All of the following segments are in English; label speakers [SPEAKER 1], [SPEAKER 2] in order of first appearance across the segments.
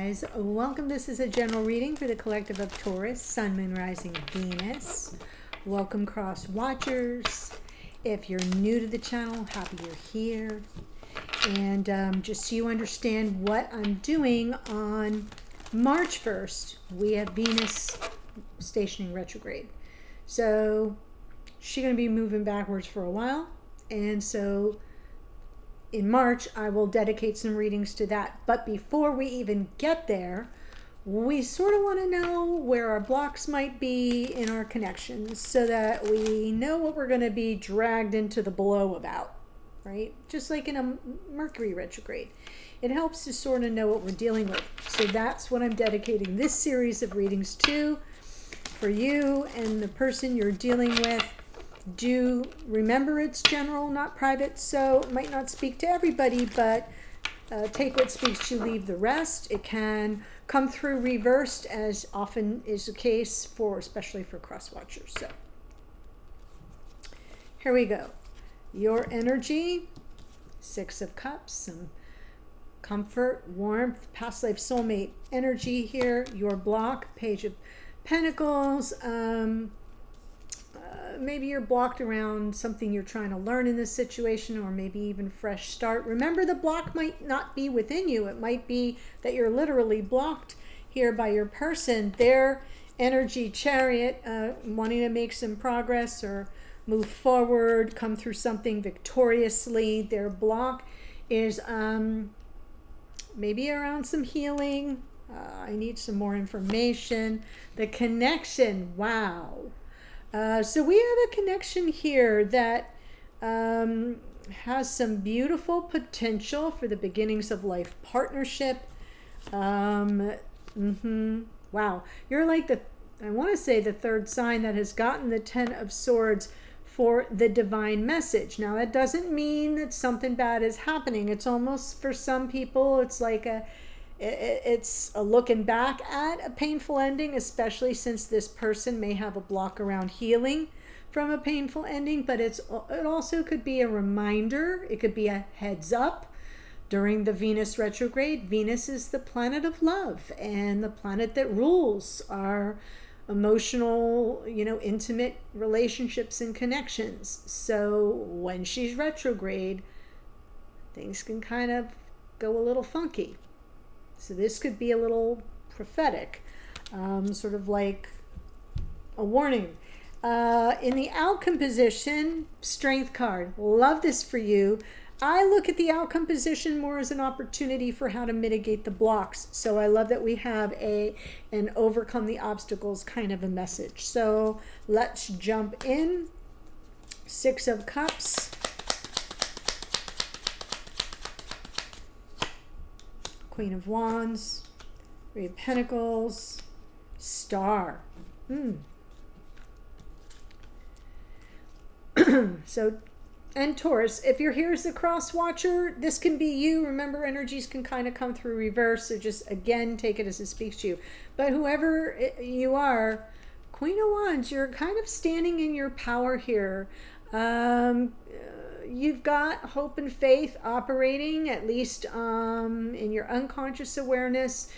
[SPEAKER 1] guys. Welcome. This is a general reading for the collective of Taurus, Sun, Moon, Rising, Venus. Welcome, cross watchers. If you're new to the channel, happy you're here. And just so you understand what I'm doing, on March 1st, we have Venus stationing retrograde. So she's going to be moving backwards for a while. And so in March, I will dedicate some readings to that. But before we even get there, we sort of want to know where our blocks might be in our connections so that we know what we're going to be dragged into the blow about, right? Just like in a Mercury retrograde. It helps to sort of know what we're dealing with. So that's what I'm dedicating this series of readings to, for you and the person you're dealing with. Do remember it's general, not private, so it might not speak to everybody, but take what speaks to you, leave the rest. It can come through reversed, as often is the case for, especially for cross watchers. So here we go. Your energy, Six of Cups, some comfort, warmth, past life soulmate energy here. Your block, Page of Pentacles. Maybe you're blocked around something you're trying to learn in this situation, or maybe even fresh start. Remember, the block might not be within you. It might be that you're literally blocked here by your person. Their energy, Chariot, wanting to make some progress or move forward, come through something victoriously. Their block is maybe around some healing. I need some more information. The connection, wow. So we have a connection here that has some beautiful potential for the beginnings of life partnership. Wow. You're like I want to say the third sign that has gotten the Ten of Swords for the divine message. Now, that doesn't mean that something bad is happening. It's almost, for some people, it's like it's a looking back at a painful ending, especially since this person may have a block around healing from a painful ending, but it also could be a reminder. It could be a heads up during the Venus retrograde. Venus is the planet of love and the planet that rules our emotional, intimate relationships and connections. So when she's retrograde, things can kind of go a little funky. So this could be a little prophetic, sort of like a warning. In the outcome position, Strength card. Love this for you. I look at the outcome position more as an opportunity for how to mitigate the blocks. So I love that we have an overcome the obstacles kind of a message. So let's jump in. Six of Cups. Queen of Wands, Three of Pentacles, Star. So, and Taurus, if you're here as a cross watcher, this can be you. Remember, energies can kind of come through reverse, so just, again, take it as it speaks to you. But whoever you are, Queen of Wands, you're kind of standing in your power here. You've got hope and faith operating, at least in your unconscious awareness,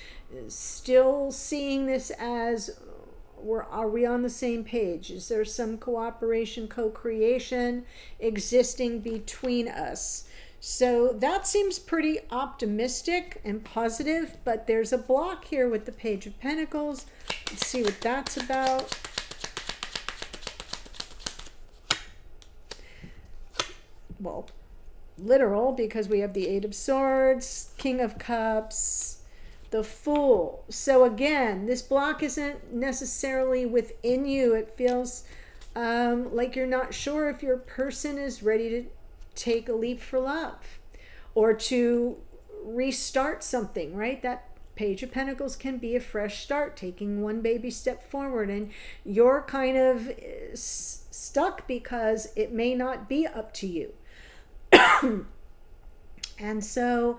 [SPEAKER 1] still seeing this as, are we on the same page? Is there some cooperation, co-creation existing between us? So that seems pretty optimistic and positive, but there's a block here with the Page of Pentacles. Let's see what that's about. Well, literal, because we have the Eight of Swords, King of Cups, the Fool. So again, this block isn't necessarily within you. It feels like you're not sure if your person is ready to take a leap for love or to restart something, right? That Page of Pentacles can be a fresh start, taking one baby step forward, and you're kind of stuck because it may not be up to you. And so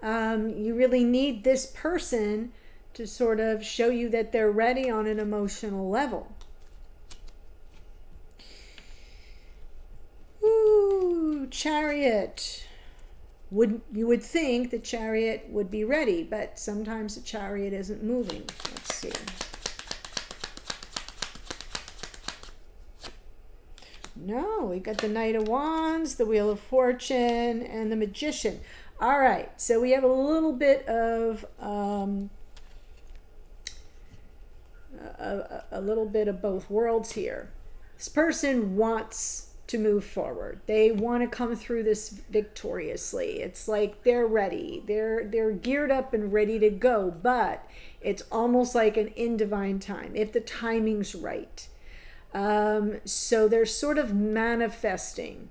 [SPEAKER 1] you really need this person to sort of show you that they're ready on an emotional level. Ooh, Chariot. you would think the Chariot would be ready, but sometimes the Chariot isn't moving. Let's see. No, we got the Knight of Wands, the Wheel of Fortune, and the Magician. All right, so we have a little bit of both worlds here. This person wants to move forward. They want to come through this victoriously. It's like they're ready. They're geared up and ready to go, but it's almost like an in divine time, if the timing's right. So they're sort of manifesting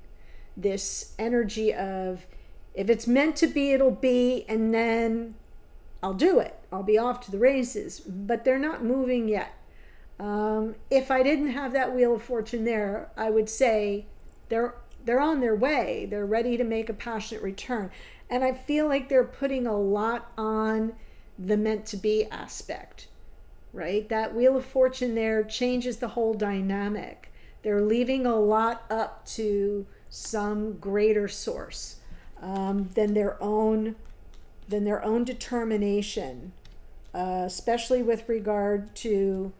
[SPEAKER 1] this energy of, if it's meant to be, it'll be, and then I'll do it. I'll be off to the races, but they're not moving yet. If I didn't have that Wheel of Fortune there, I would say they're on their way. They're ready to make a passionate return. And I feel like they're putting a lot on the meant to be aspect, right? That Wheel of Fortune there changes the whole dynamic. They're leaving a lot up to some greater source than their own determination, especially with regard to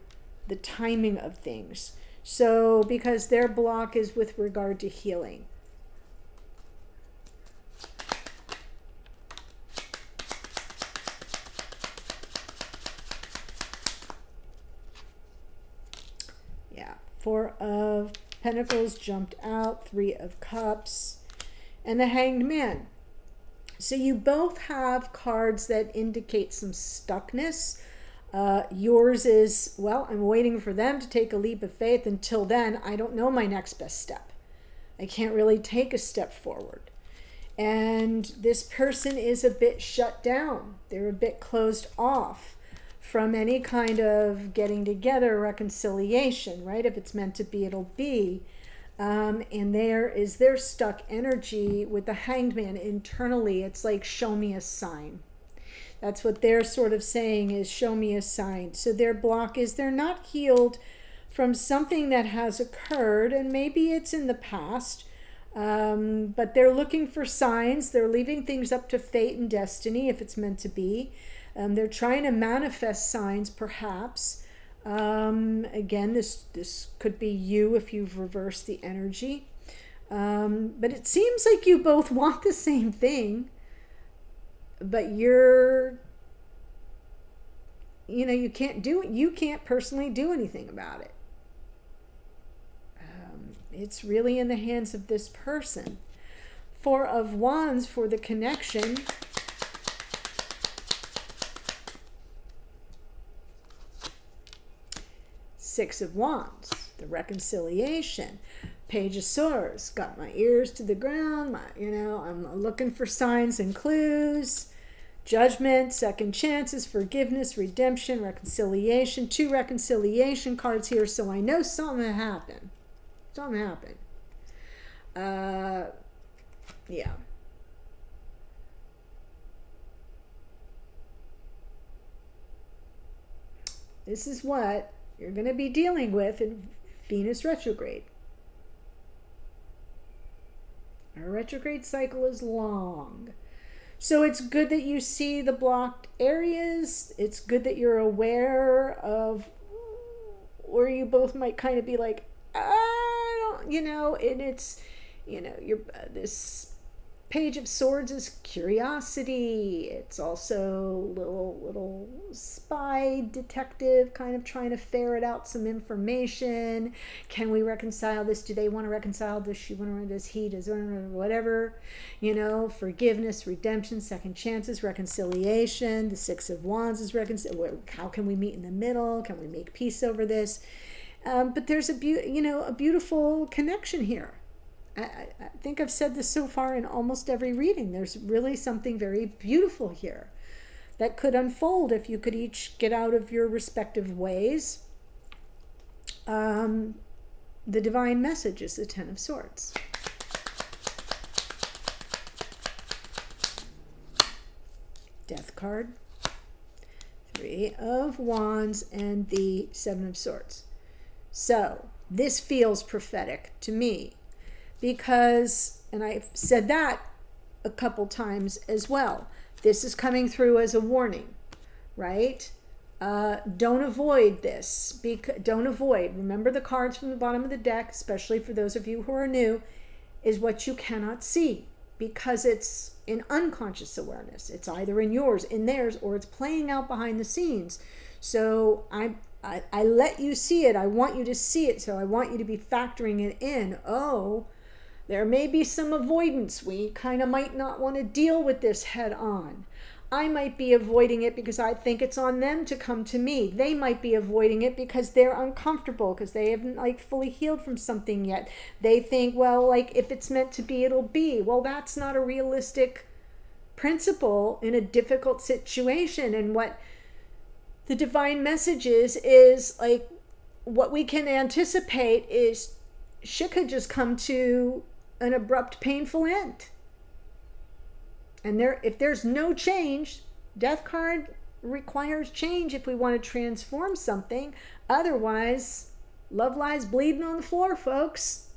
[SPEAKER 1] the timing of things. So because their block is with regard to healing. Yeah, Four of Pentacles jumped out, Three of Cups, and the Hanged Man. So you both have cards that indicate some stuckness. Yours is, well, I'm waiting for them to take a leap of faith. Until then, I don't know my next best step. I can't really take a step forward. And this person is a bit shut down. They're a bit closed off from any kind of getting together, reconciliation, right? If it's meant to be, it'll be. And there is their stuck energy with the Hanged Man internally. It's like, show me a sign. That's what they're sort of saying, is show me a sign. So their block is they're not healed from something that has occurred, and maybe it's in the past, but they're looking for signs. They're leaving things up to fate and destiny if it's meant to be. They're trying to manifest signs, perhaps. Again, this could be you if you've reversed the energy. But it seems like you both want the same thing, but you can't personally do anything about it. It's really in the hands of this person. Four of Wands for the connection. Six of Wands, the reconciliation. Page of Swords, got my ears to the ground. I'm looking for signs and clues. Judgment, second chances, forgiveness, redemption, reconciliation. Two reconciliation cards here, so I know something happened. Something happened. Yeah. This is what you're going to be dealing with in Venus retrograde. Our retrograde cycle is long. So it's good that you see the blocked areas. It's good that you're aware of where you both might kind of be like, I don't, and it's, this Page of Swords is curiosity. It's also little spy detective kind of trying to ferret out some information. Can we reconcile this? Do they want to reconcile this? Does he? Does whatever? Forgiveness, redemption, second chances, reconciliation. The Six of Wands is how can we meet in the middle? Can we make peace over this? But there's a beautiful connection here. I think I've said this so far in almost every reading. There's really something very beautiful here that could unfold if you could each get out of your respective ways. The divine message is the Ten of Swords. Death card, Three of Wands, and the Seven of Swords. So this feels prophetic to me. Because, and I've said that a couple times as well. This is coming through as a warning, right? Don't avoid this. Don't avoid. Remember, the cards from the bottom of the deck, especially for those of you who are new, is what you cannot see, because it's in unconscious awareness. It's either in yours, in theirs, or it's playing out behind the scenes. So I let you see it. I want you to see it. So I want you to be factoring it in. Oh, there may be some avoidance. We kind of might not want to deal with this head on. I might be avoiding it because I think it's on them to come to me. They might be avoiding it because they're uncomfortable, because they haven't like fully healed from something yet. They think, well, like if it's meant to be, it'll be. Well, that's not a realistic principle in a difficult situation. And what the divine message is like, what we can anticipate is shit could just come to an abrupt, painful end. And if there's no change, death card requires change if we want to transform something. Otherwise, love lies bleeding on the floor, folks.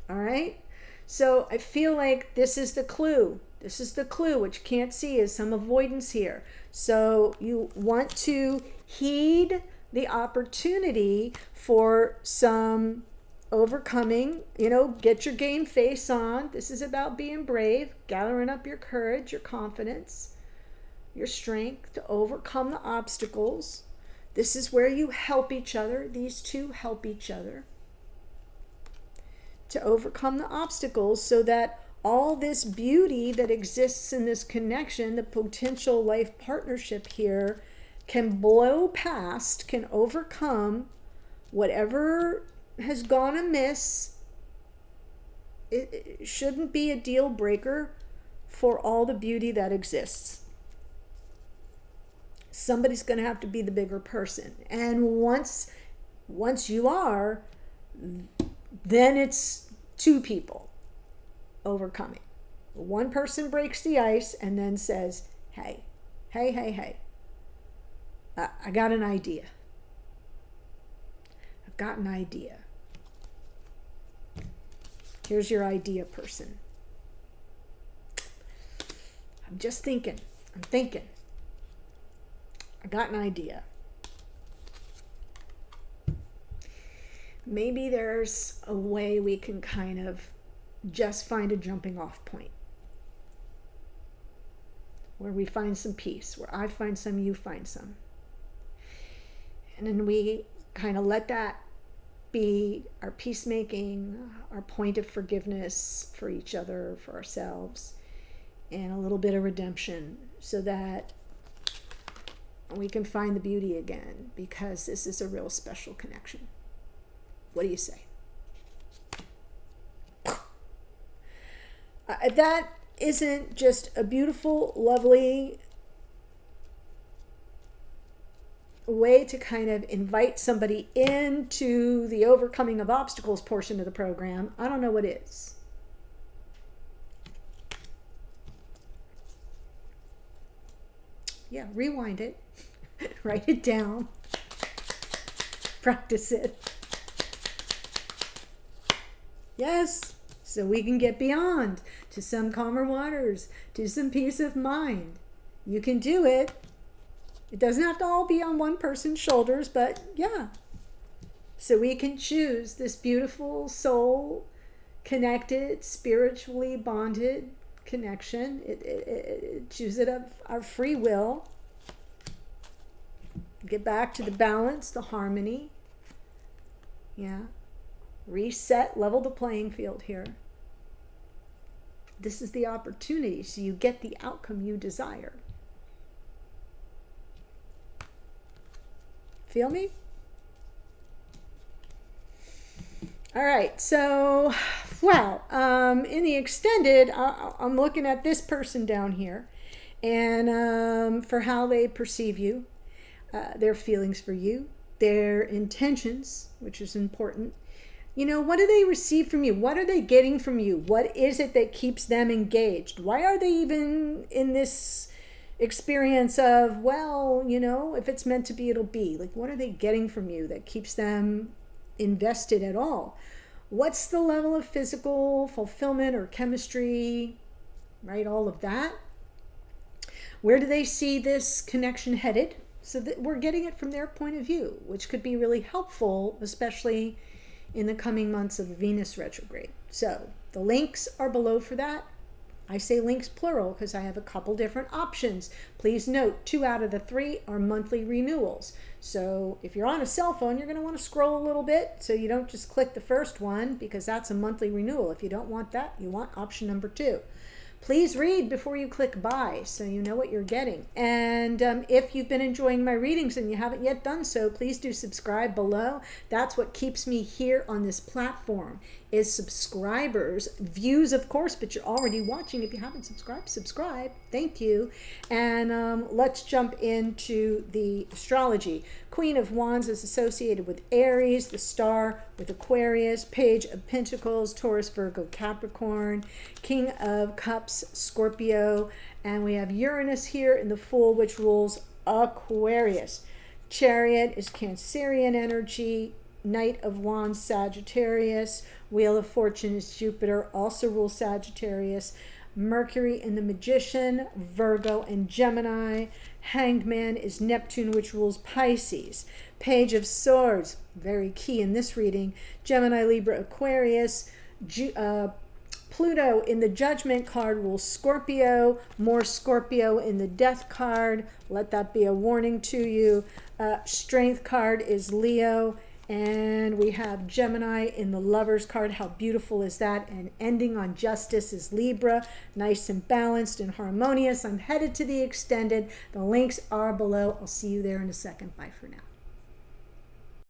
[SPEAKER 1] All right? So I feel like this is the clue. This is the clue. What you can't see is some avoidance here. So you want to heed the opportunity for some overcoming, get your game face on. This is about being brave, gathering up your courage, your confidence, your strength to overcome the obstacles. This is where you help each other. These two help each other to overcome the obstacles, so that all this beauty that exists in this connection, the potential life partnership here, can blow past, can overcome whatever has gone amiss. It shouldn't be a deal breaker for all the beauty that exists. Somebody's going to have to be the bigger person. And once you are, then it's two people overcoming. One person breaks the ice and then says, hey, I got an idea. I've got an idea. Here's your idea, person. I'm just thinking. I got an idea. Maybe there's a way we can kind of just find a jumping off point, where we find some peace, where I find some, you find some. And then we kind of let that be our peacemaking, our point of forgiveness for each other, for ourselves, and a little bit of redemption, so that we can find the beauty again, because this is a real special connection. What do you say? That isn't just a beautiful, lovely way to kind of invite somebody into the overcoming of obstacles portion of the program? I don't know what is. Yeah, rewind it, write it down, practice it. Yes, so we can get beyond to some calmer waters, to some peace of mind. You can do it. It doesn't have to all be on one person's shoulders, but yeah. So we can choose this beautiful soul connected, spiritually bonded connection. Choose it of our free will. Get back to the balance, the harmony. Yeah. Reset, level the playing field here. This is the opportunity, so you get the outcome you desire. Feel me? All right, so, wow, in the extended, I'm looking at this person down here, and for how they perceive you, their feelings for you, their intentions, which is important. What do they receive from you? What are they getting from you? What is it that keeps them engaged? Why are they even in this experience of, well, if it's meant to be, it'll be? Like, what are they getting from you that keeps them invested at all? What's the level of physical fulfillment or chemistry, right? All of that. Where do they see this connection headed? So that we're getting it from their point of view, which could be really helpful, especially in the coming months of the Venus retrograde. So the links are below for that. I say links plural because I have a couple different options. Please note 2 out of the 3 are monthly renewals. So if you're on a cell phone, you're going to want to scroll a little bit so you don't just click the first one, because that's a monthly renewal. If you don't want that, you want option number 2. Please read before you click buy so you know what you're getting. And if you've been enjoying my readings and you haven't yet done so, please do subscribe below. That's what keeps me here on this platform, is subscribers. Views, of course, but you're already watching. If you haven't subscribed, subscribe. Thank you. And let's jump into the astrology. Queen of Wands is associated with Aries, the Star with Aquarius, Page of Pentacles, Taurus, Virgo, Capricorn, King of Cups, Scorpio, and we have Uranus here in the Fool, which rules Aquarius. Chariot is Cancerian energy, Knight of Wands, Sagittarius, Wheel of Fortune is Jupiter, also rules Sagittarius. Mercury in the Magician, Virgo and Gemini. Hanged Man is Neptune, which rules Pisces. Page of Swords, very key in this reading, Gemini, Libra, Aquarius. Pluto in the Judgment card rules Scorpio. More Scorpio in the Death card. Let that be a warning to you. Strength card is Leo. And we have Gemini in the Lovers card. How beautiful is that? And ending on Justice is Libra. Nice and balanced and harmonious. I'm headed to the extended. The links are below. I'll see you there in a second. Bye for now.